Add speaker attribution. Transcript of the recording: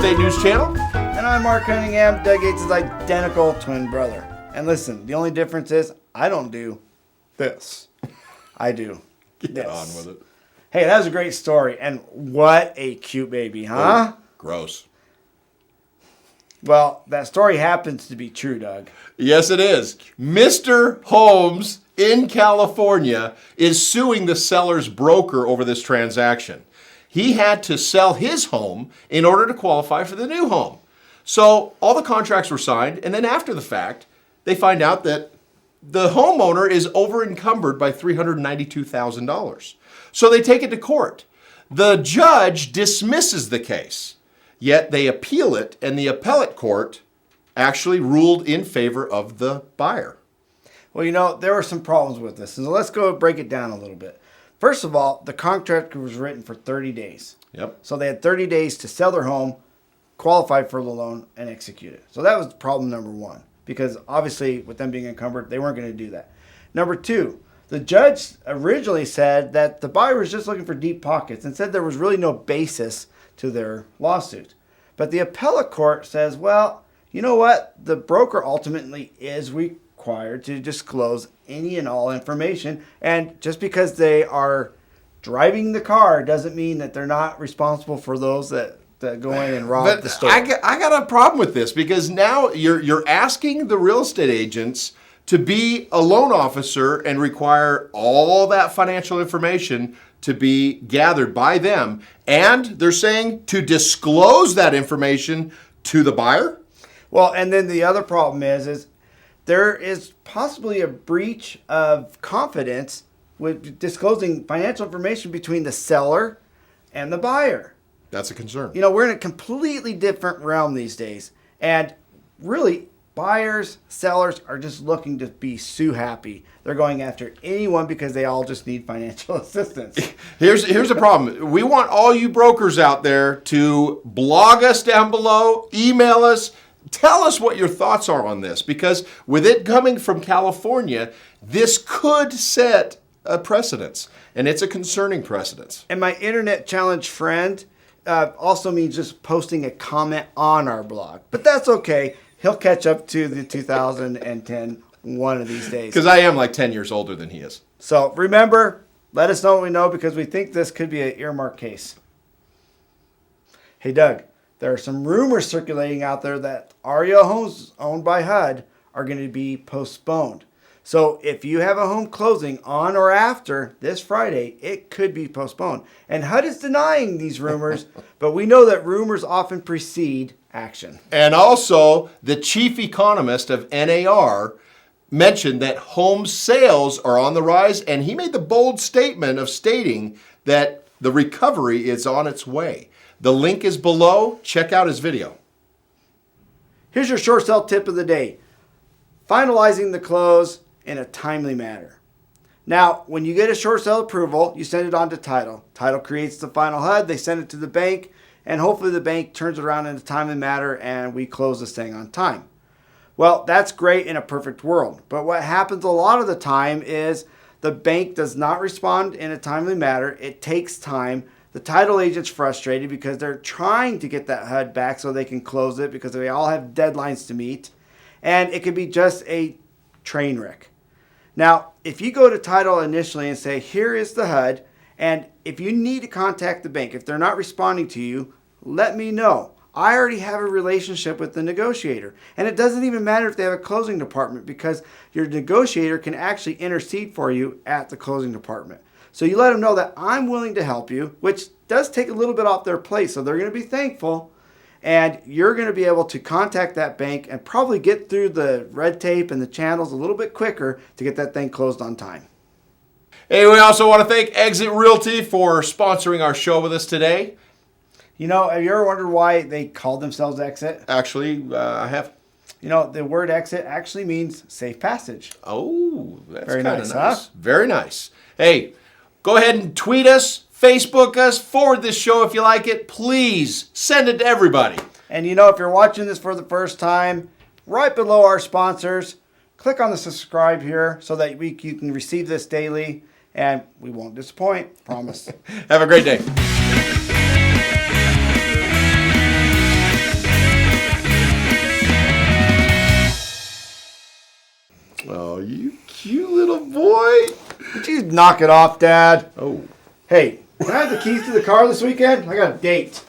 Speaker 1: Estate News Channel.
Speaker 2: And I'm Mark Cunningham, Doug Yates' identical twin brother. And listen, the only difference is I don't do this. I do
Speaker 1: Get
Speaker 2: this.
Speaker 1: on with it.
Speaker 2: Hey, that was a great story. And what a cute baby, huh?
Speaker 1: Oh, gross.
Speaker 2: Well, that story happens to be true, Doug.
Speaker 1: Yes, it is. Mr. Holmes in California is suing the seller's broker over this transaction. He had to sell his home in order to qualify for the new home. So all the contracts were signed, and then after the fact, they find out that the homeowner is over-encumbered by $392,000. So they take it to court. The judge dismisses the case, yet they appeal it, and the appellate court actually ruled in favor of the buyer.
Speaker 2: Well, there were some problems with this. So let's go break it down a little bit. First of all, the contract was written for 30 days.
Speaker 1: Yep.
Speaker 2: So they had 30 days to sell their home, qualify for the loan, and execute it. So that was problem number one, because obviously with them being encumbered, they weren't going to do that. Number two, the judge originally said that the buyer was just looking for deep pockets and said there was really no basis to their lawsuit. But the appellate court says, well, you know what? The broker ultimately is required to disclose any and all information. And just because they are driving the car doesn't mean that they're not responsible for those that go in and rob the store.
Speaker 1: I got a problem with this because now you're asking the real estate agents to be a loan officer and require all that financial information to be gathered by them. And they're saying to disclose that information to the buyer?
Speaker 2: Well, and then the other problem is there is possibly a breach of confidence with disclosing financial information between the seller and the buyer.
Speaker 1: That's a concern.
Speaker 2: We're in a completely different realm these days. And really, buyers, sellers are just looking to be sue happy. They're going after anyone because they all just need financial assistance.
Speaker 1: Here's the problem. We want all you brokers out there to blog us down below, email us, tell us what your thoughts are on this. Because with it coming from California, this could set a precedence. And it's a concerning precedence.
Speaker 2: And my internet challenge friend also means just posting a comment on our blog. But that's okay. He'll catch up to the 2010 one of these days.
Speaker 1: Because I am like 10 years older than he is.
Speaker 2: So remember, let us know what we know because we think this could be an earmark case. Hey, Doug, there are some rumors circulating out there that REO homes owned by HUD are going to be postponed. So if you have a home closing on or after this Friday, it could be postponed. And HUD is denying these rumors, but we know that rumors often precede action.
Speaker 1: And also, the chief economist of NAR mentioned that home sales are on the rise, and he made the bold statement of stating that the recovery is on its way. The link is below. Check out his video.
Speaker 2: Here's your short sale tip of the day. Finalizing the close in a timely manner. Now, when you get a short sale approval, you send it on to title. Title creates the final HUD, they send it to the bank, and hopefully the bank turns it around in a timely manner and we close this thing on time. Well, that's great in a perfect world. But what happens a lot of the time is the bank does not respond in a timely manner. It takes time. The title agent's frustrated because they're trying to get that HUD back so they can close it because they all have deadlines to meet. And it could be just a train wreck. Now, if you go to title initially and say, here is the HUD, and if you need to contact the bank, if they're not responding to you, let me know. I already have a relationship with the negotiator. And it doesn't even matter if they have a closing department because your negotiator can actually intercede for you at the closing department. So you let them know that I'm willing to help you, which does take a little bit off their plate. So they're going to be thankful. And you're going to be able to contact that bank and probably get through the red tape and the channels a little bit quicker to get that thing closed on time.
Speaker 1: Hey, we also want to thank Exit Realty for sponsoring our show with us today.
Speaker 2: Have you ever wondered why they call themselves Exit?
Speaker 1: Actually, I have.
Speaker 2: The word exit actually means safe passage.
Speaker 1: Oh, that's
Speaker 2: very
Speaker 1: kind of
Speaker 2: nice.
Speaker 1: nice.
Speaker 2: Huh?
Speaker 1: Very nice. Hey, go ahead and tweet us, Facebook us, forward this show if you like it. Please send it to everybody.
Speaker 2: And if you're watching this for the first time, right below our sponsors, click on the subscribe here so that you can receive this daily, and we won't disappoint. Promise.
Speaker 1: Have a great day. Oh, you cute little boy.
Speaker 2: Would you knock it off, Dad?
Speaker 1: Oh.
Speaker 2: Hey, can I have the keys to the car this weekend? I got a date.